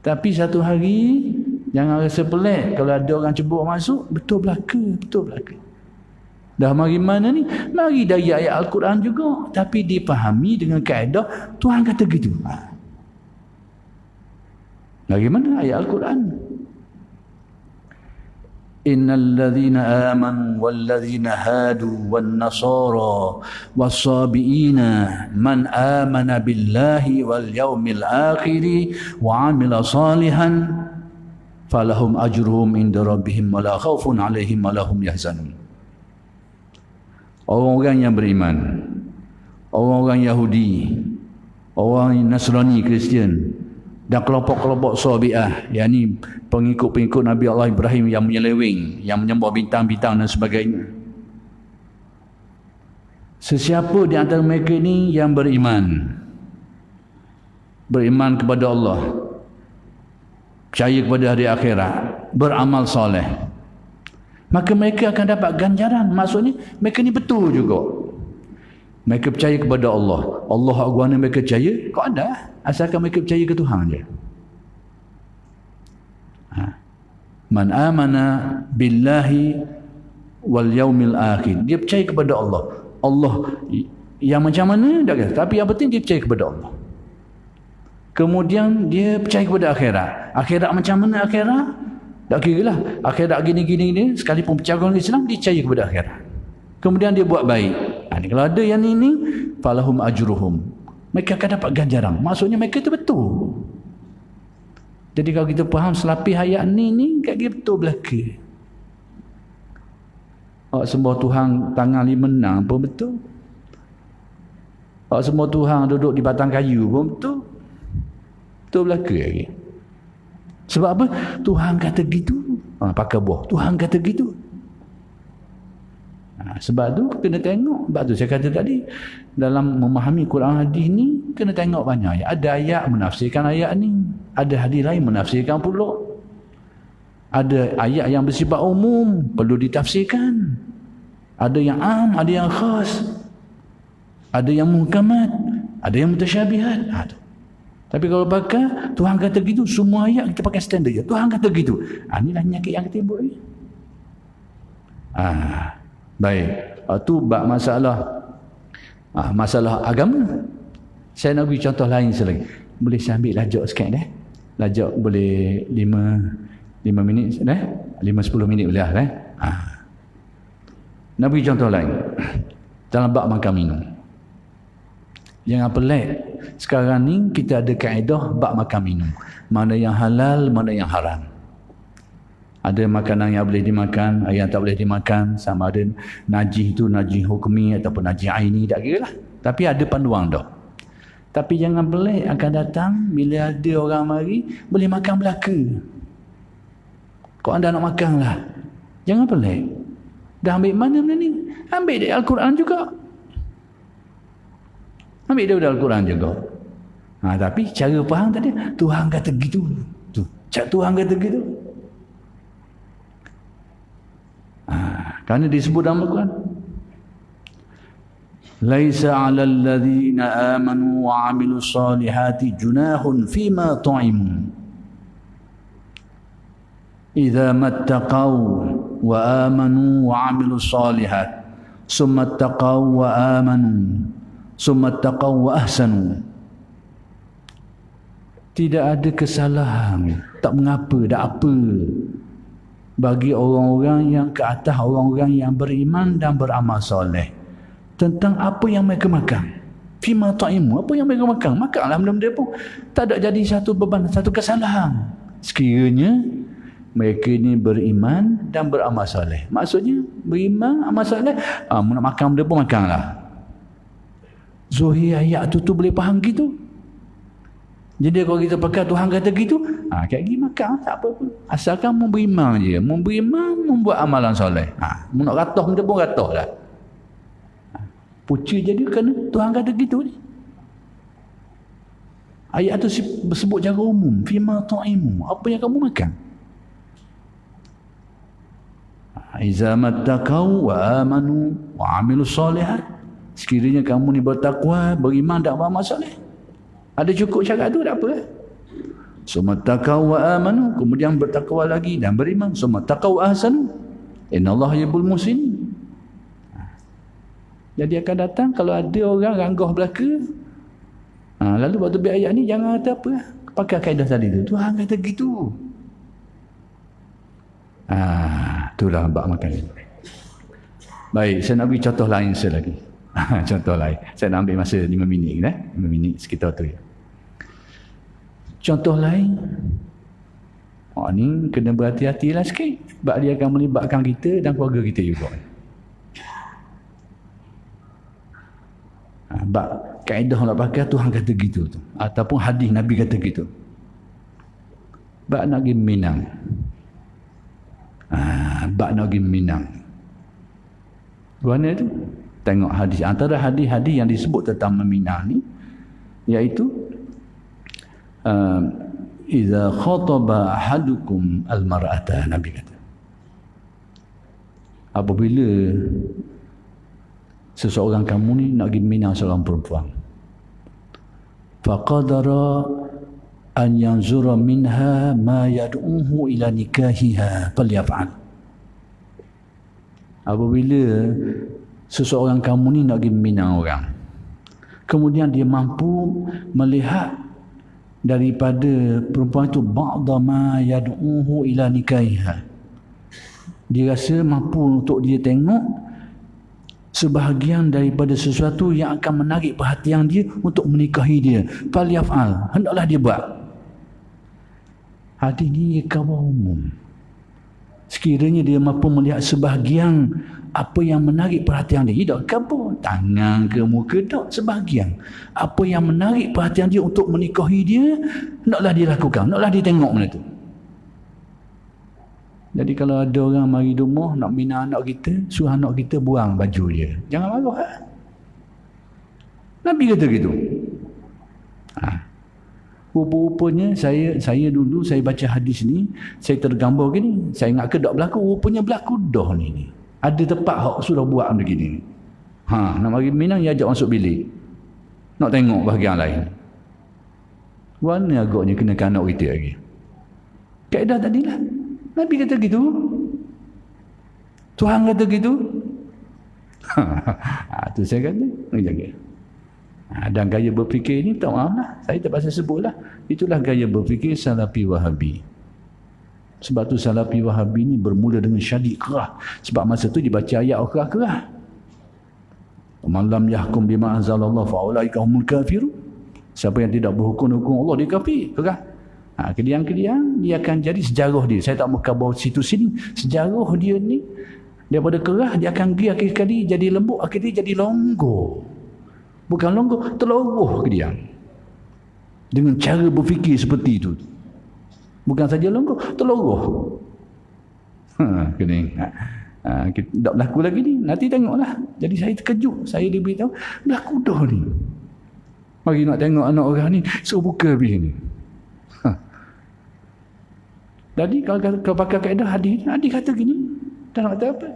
Tapi satu hari jangan rasa pelik kalau ada orang cebok masuk, betul belaka, betul belaka. Dah mari mana ni? Mari dari ayat Al-Quran juga. Tapi dipahami dengan kaedah Tuhan kata gitu. Bagaimana ayat Al-Quran? Innal ladzina amanu wal ladzina hadu wan nasara was-sabiina man amana billahi wal yaumil akhir wa amila salihan falahum ajruhum inda rabbihim wala khaufun alaihim wala hum yahzanun. Orang-orang yang beriman, orang-orang Yahudi, orang Nasrani, Kristian, dan kelompok-kelompok Sabi'ah, yakni pengikut-pengikut Nabi Allah Ibrahim yang menyeleweng, yang menyembah bintang-bintang dan sebagainya. Sesiapa di antara mereka ini yang beriman kepada Allah, percaya kepada hari akhirat, beramal soleh, maka mereka akan dapat ganjaran. Maksudnya mereka ni betul juga. Mereka percaya kepada Allah. Allah Akbar mereka percaya, kok ada? Asalkan mereka percaya ke Tuhan je. Man amana billahi wal yaumil akhir. Dia percaya kepada Allah. Allah yang macam mana tak kira. Tapi yang penting dia percaya kepada Allah. Kemudian dia percaya kepada akhirat. Akhirat macam mana akhirat? Tak kira lah. Akhirat gini-gini sekalipun percaya kepada Islam, dia percaya kepada akhirat. Kemudian dia buat baik. Kalau ada yang ini, falahum ajruhum. Mereka akan dapat ganjaran. Maksudnya mereka itu betul. Jadi kalau kita faham selapis ayat ni kat dia betul belaka. Sembah Tuhan tangan lima menang pun betul. Sembah Tuhan duduk di batang kayu pun betul. Betul belaka lagi. Sebab apa? Tuhan kata gitu. Pakai buah. Tuhan kata gitu. Sebab tu kena tengok. Sebab tu saya kata tadi, dalam memahami Quran hadis ni kena tengok banyak ayat. Ada ayat menafsirkan ayat ni, ada hadis lain menafsirkan pula. Ada ayat yang bersifat umum perlu ditafsirkan. Ada yang am, ada yang khas. Ada yang muhkamat, ada yang mutasyabihat. Tapi kalau pakai Tuhan kata gitu, semua ayat kita pakai standard je. Tuhan kata gitu. Inilah penyakit yang kita buat ni. Baik. Tu bab masalah agama. Saya nak beri contoh lain selagi. Boleh saya ambil lajak sikit dah? Lajak boleh 5 minit dah? 5-10 minit boleh dah? Nak beri contoh lain. Dalam bab makan minum. Yang pelik, sekarang ni kita ada kaedah bab makan minum. Mana yang halal, mana yang haram. Ada makanan yang boleh dimakan, yang tak boleh dimakan. Sama ada najis itu najis hukmi ataupun najis aini, tak kira lah. Tapi ada panduan dah. Tapi jangan pelik, akan datang bila ada orang mari boleh makan belaka. Kau anda nak makan lah. Jangan pelik. Dah ambil mana benda ni? Ambil dari Al-Quran juga. Ambil dari Al-Quran juga. Tapi cara faham tadi, Tuhan kata gitu. Tuhan kata gitu. Kerana disebut dalam Al-Quran, laisa 'alal ladzina amanu wa 'amilus solihati junahun fima tu'imu idza mattaqaw wa amanu wa 'amilus solihat summa taqaw wa amanu summa taqaw wa ahsanu. Tidak ada kesalahan, tak mengapa, tak apa bagi orang-orang yang ke atas, orang-orang yang beriman dan beramal soleh, tentang apa yang mereka makan. Fima ta'imu, apa yang mereka makan, makanlah benda-benda pun. Tak ada jadi satu beban, satu kesalahan, sekiranya mereka ni beriman dan beramal soleh. Maksudnya beriman, amal soleh, nak makan benda pun makanlah. Zuhir ayat tu boleh faham gitu. Jadi kalau kita pakai Tuhan kata gitu, kayak gini makan tak apa pun. Asalkan memberiman je, memberiman, membuat amalan soleh. Nak ratah benda pun ratah lah. Pucuk jadi kerana Tuhan kata gitu ni. Ayat tu sebut secara umum, fima ta'imu, apa yang kamu makan. Iza mattaqau wa amanu wa amilus solihat. Sekiranya kamu ni bertakwa, beriman dan beramal soleh. Ada cukup syarat tu tak apa. Summa taqau wa amanu, kemudian bertakwa lagi dan beriman. Summa taqau ahsanu, innallaha yuhibbul muhsinin. Jadi akan datang kalau ada orang ranggah belaka, lalu waktu biar ayat ni jangan kata apa, pakai kaedah tadi tu. Tuhan kata gitu. Itulah bab makan ni. Baik, saya nak beri contoh lain lagi. Contoh lain. Saya nak ambil masa 5 minit 5 minit sekitar tu ya. Contoh lain. Ni kena berhati-hatilah sikit. Sebab dia akan melibatkan kita dan keluarga kita juga. Sebab kaedah nak pakai Tuhan kata gitu tu. Ataupun hadis Nabi kata gitu. Sebab nak pergi Minang. Sebab nak pergi Minang. Mana tu? Tengok hadis. Antara hadis-hadis yang disebut tentang meminang ni, iaitu iza khataba ahadukum al-mar'ata, Nabi kata, apabila seseorang kamu ni nak pergi minang seorang perempuan, faqadara an yanzura minha ma yad'uhu ila nikahiha falyaf'al. Apabila seseorang kamu ni nak pergi minang orang, kemudian dia mampu melihat daripada perempuan itu ba'da ma yad'uhu ila nikahiha, dia rasa mampu untuk dia tengok sebahagian daripada sesuatu yang akan menarik perhatian dia untuk menikahi dia, falyaf'al, hendaklah dia buat. Hadis ni khabar umum. Sekiranya dia mampu melihat sebahagian apa yang menarik perhatian dia, tidak khabar tangan ke muka, tak, sebahagian apa yang menarik perhatian dia untuk menikahi dia, hendaklah dia lakukan, hendaklah dia tengok benda tu. Jadi kalau ada orang mari rumah nak bina anak kita, suruh anak kita buang baju dia, jangan marah. Nabi kata gitu. Rupa-rupanya saya dulu saya baca hadis ni, saya tergambar gini, saya ingat ke tak berlaku, rupanya berlaku dah ni. Ada tempat hak sudah buat begini. Nak mari minang dia ajak masuk bilik, nak tengok bahagian lain. Mana agaknya kena anak kita lagi. Kaedah tadilah. Nabi kata gitu. Tuhan kata gitu. Tu saya kata, jaga. Dan gaya berfikir ni, tak maaf lah, saya terpaksa sebutlah, itulah gaya berfikir Salafi Wahabi. Sebab tu Salafi Wahabi ni bermula dengan syadid kerah. Sebab masa tu dibaca ayat kerah-kerah. Man lam yahkum bima anzalallah fa ulaika humul kafirun. Siapa yang tidak berhukum-hukum Allah, dia kafir. Kerah. Kediang-kediang dia akan jadi sejarah dia. Saya tak mau khabar situ sini. Sejarah dia ni daripada kerah dia akan pergi akhir kali jadi lembut, akhir dia jadi longgar. Bukan longgar, terloroh ke dia. Dengan cara berfikir seperti itu. Bukan saja longgar, terloroh. Kening. Tak berlaku lagi ni. Nanti tengoklah. Jadi saya terkejut. Saya diberitahu, berlaku dah ni. Mari nak tengok anak orang ni, suruh buka habis ni. Jadi kalau pakai kaedah hadis kata gini, tak nak kata apa.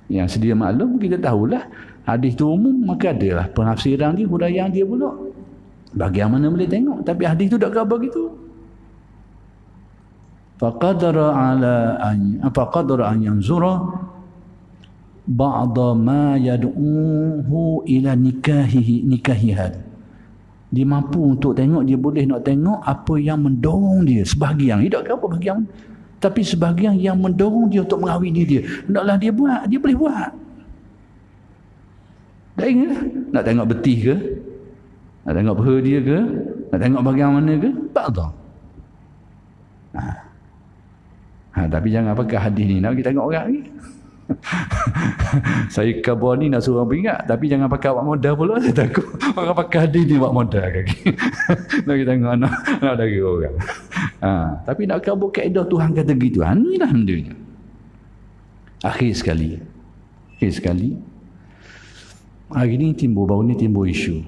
Yang sedia maklum, kita tahulah hadis tu umum, maka adalah penafsiran dia, huraian dia pula. Bagaimana boleh tengok, tapi hadis tu tak khabar gitu. Faqadara an yanzura ba'da ma yad'uhu ila nikahiha. Dia mampu untuk tengok, dia boleh nak tengok apa yang mendorong dia, sebahagian, tidak ke apa bahagian, Tapi sebahagian yang mendorong dia untuk mengahwini dia. Hendaklah dia buat, dia boleh buat. Tak ingat nak tengok betih ke? Nak tengok peha dia ke? Nak tengok bahagian mana ke? Tak tahu. Tapi jangan pakai hadis ni nak pergi tengok orang ni. Saya kabar ni nak suruh orang ingat, tapi jangan pakai awak modal pula. Saya takut orang pakai hadis ni awak modal kaki. Nak kita tengok anak dari orang. Tapi nak kabur kaedah Tuhan kata gitu. Ni lah bendanya. Akhir sekali. Hari ni baru ni timbul isu.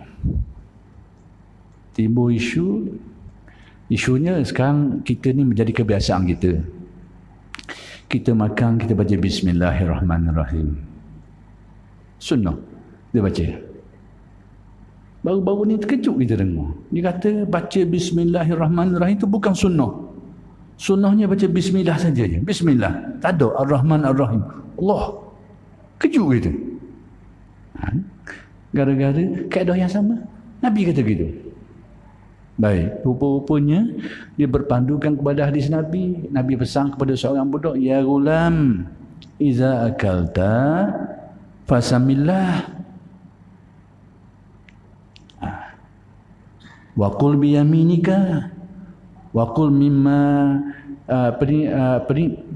Isunya sekarang kita ni menjadi kebiasaan kita. Kita makan, kita baca Bismillahirrahmanirrahim. Sunnah. Dia baca. Baru-baru ni terkejut kita dengar. Dia kata baca Bismillahirrahmanirrahim itu bukan sunnah. Sunnahnya baca Bismillah saja. Bismillah. Tak ada Ar-Rahman Ar-Rahim. Allah. Kejut kita. Gara-gara kaedah yang sama. Nabi kata gitu. Baik, rupa-rupanya dia berpandukan kepada hadis Nabi. Nabi pesan kepada seorang budak, ya gulam, iza akalta fasamillah. Wa qul bi yaminika wa qul mimma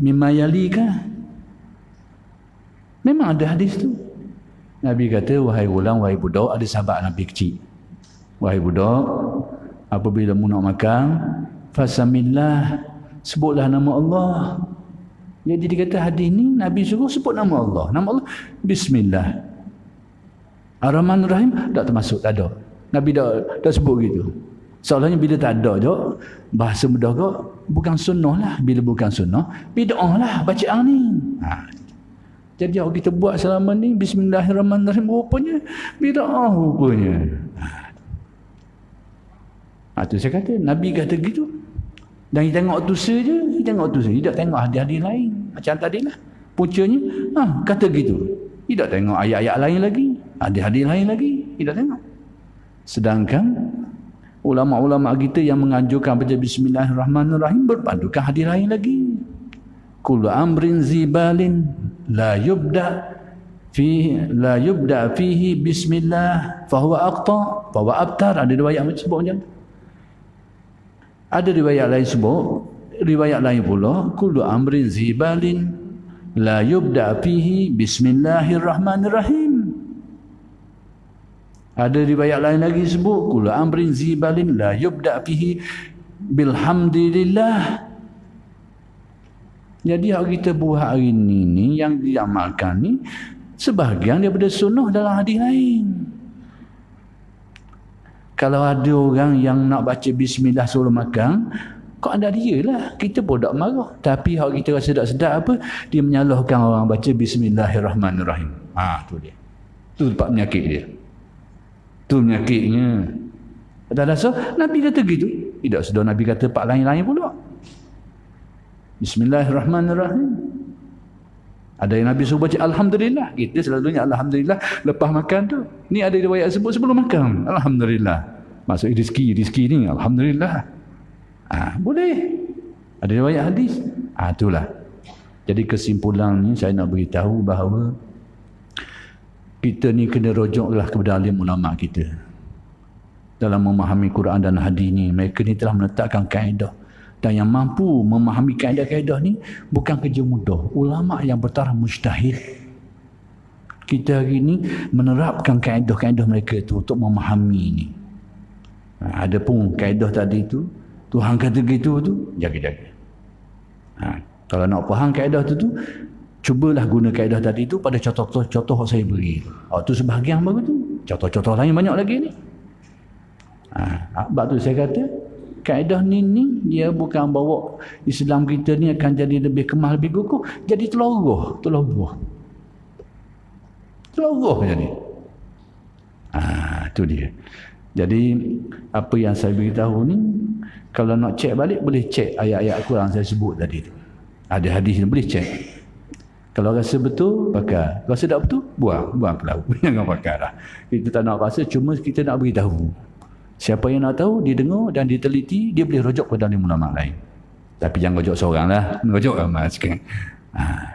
mimma yalika. Memang ada hadis tu. Nabi kata, wahai gulam, wahai budak, ada sahabat Nabi kecil. Wahai budak, apabila mu nak makan, fasamillah, sebutlah nama Allah. Jadi dia kata hadis ni Nabi suruh sebut nama Allah. Nama Allah Bismillah. Ar-Rahman Ar-Rahim tak termasuk, tak ada. Nabi dah sebut gitu. Soalnya bila tak ada je, bahasa mudah ke, bukan sunnah lah. Bila bukan sunnah, bid'ah lah bacaan ni. Jadi kalau kita buat selama ni Bismillahirrahmanirrahim, rupanya bid'ah rupanya. Tu saya kata, Nabi kata gitu. Dan dia tengok tu saja, dia tak tengok hadis-hadis lain. Macam tadi lah. Puncanya, kata gitu. Dia tak tengok ayat-ayat lain lagi, hadis-hadis lain lagi. Dia tak tengok. Sedangkan ulama-ulama kita yang menganjurkan baca Bismillahirrahmanirrahim berpandukan hadis lain lagi. Kullu amrin zibalin la yubda fihi bismillah fahuwa aqta fahuwa abtar. Ada riwayat macam sebut macam tu. Ada riwayat lain pula, kullu amrin zibalin la yubda fihi bismillahirrahmanirrahim. Ada riwayat lain lagi sebut, kullu amrin zibalin la yubda fihi bilhamdilillah. Jadi yang kita buat hari ni yang diamalkan ni sebahagian daripada sunnah dalam hadis lain. Kalau ada orang yang nak baca bismillah sebelum makan, kok ada dia lah. Kita pun tak marah. Tapi kalau kita rasa tak sedap apa, dia menyalahkan orang baca Bismillahirrahmanirrahim. Tu dia. Tu tempat penyakit dia. Tu penyakitnya. Tak rasa Nabi kata gitu. Tidak sudah Nabi kata pak lain-lain pula. Bismillahirrahmanirrahim. Ada yang Nabi suruh baca Alhamdulillah. Kita selalunya Alhamdulillah lepas makan tu. Ni ada riwayat sebut sebelum makan. Alhamdulillah. Maksud rezeki ni Alhamdulillah. Boleh. Ada riwayat hadis. Itulah. Jadi kesimpulannya saya nak beritahu bahawa kita ni kena rujuklah kepada alim ulama kita. Dalam memahami Quran dan hadis ni, mereka ni telah meletakkan kaedah. Dan yang mampu memahami kaedah-kaedah ni bukan kerja mudah. Ulama yang bertaraf mujtahid. Kita hari ni menerapkan kaedah-kaedah mereka tu untuk memahami ni. Ada pun kaedah tadi tu, Tuhan kata gitu tu, jaga-jaga. Kalau nak faham kaedah tu, cubalah guna kaedah tadi tu pada contoh-contoh saya beri. Tu sebahagian baru tu. Contoh-contoh lain banyak lagi ni. Sebab tu saya kata, kaedah ni dia bukan bawa Islam kita ni akan jadi lebih kemal, lebih kukuh, jadi teloroh jadi. Tu dia. Jadi apa yang saya beritahu ni, kalau nak cek balik boleh cek ayat-ayat Quran saya sebut tadi tu. Ada hadis ni boleh cek. Kalau rasa betul pakai, rasa tak betul buang ke laut. Jangan pakai lah. Kita tak nak rasa, cuma kita nak beritahu. Siapa yang nak tahu, dia dengar dan dia teliti, dia boleh rujuk kepada ulama lain. Tapi jangan gojok seorang lah. Gojok ramai sekian.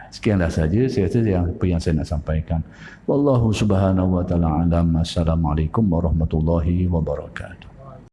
Sekianlah saja apa yang saya nak sampaikan. Wallahu subhanahu wa ta'ala alam. Assalamualaikum warahmatullahi wabarakatuh.